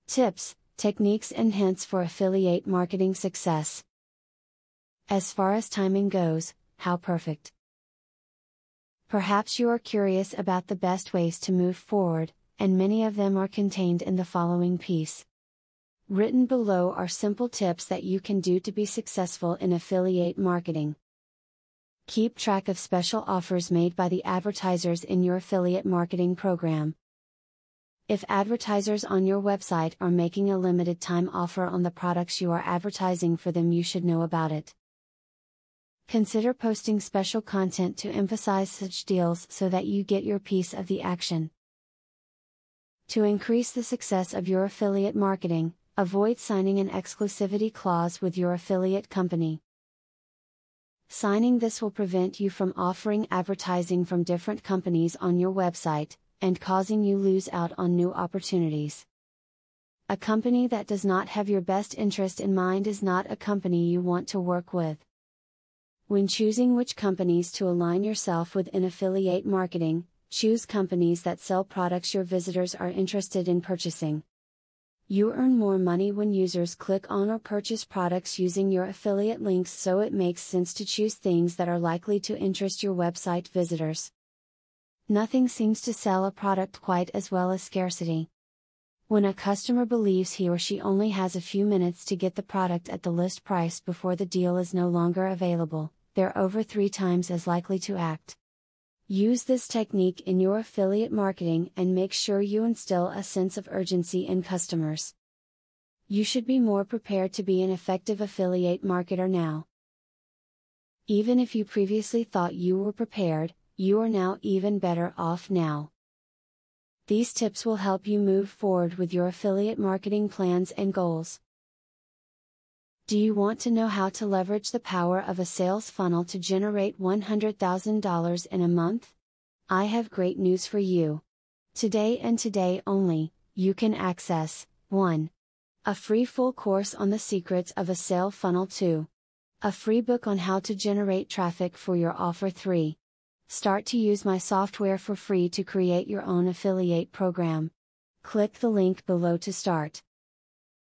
Tips, techniques and hints for affiliate marketing success. As far as timing goes, how perfect. Perhaps you are curious about the best ways to move forward, and many of them are contained in the following piece. Written below are simple tips that you can do to be successful in affiliate marketing. Keep track of special offers made by the advertisers in your affiliate marketing program. If advertisers on your website are making a limited time offer on the products you are advertising for them, you should know about it. Consider posting special content to emphasize such deals so that you get your piece of the action. To increase the success of your affiliate marketing, avoid signing an exclusivity clause with your affiliate company. Signing this will prevent you from offering advertising from different companies on your website, and causing you lose out on new opportunities. A company that does not have your best interest in mind is not a company you want to work with. When choosing which companies to align yourself with in affiliate marketing, choose companies that sell products your visitors are interested in purchasing. You earn more money when users click on or purchase products using your affiliate links, so it makes sense to choose things that are likely to interest your website visitors. Nothing seems to sell a product quite as well as scarcity. When a customer believes he or she only has a few minutes to get the product at the list price before the deal is no longer available, they're over 3 times as likely to act. Use this technique in your affiliate marketing and make sure you instill a sense of urgency in customers. You should be more prepared to be an effective affiliate marketer now. Even if you previously thought you were prepared, you are now even better off now. These tips will help you move forward with your affiliate marketing plans and goals. Do you want to know how to leverage the power of a sales funnel to generate $100,000 in a month? I have great news for you. Today and today only, you can access 1. A free full course on the secrets of a sale funnel. 2. A free book on how to generate traffic for your offer. 3. Start to use my software for free to create your own affiliate program. Click the link below to start.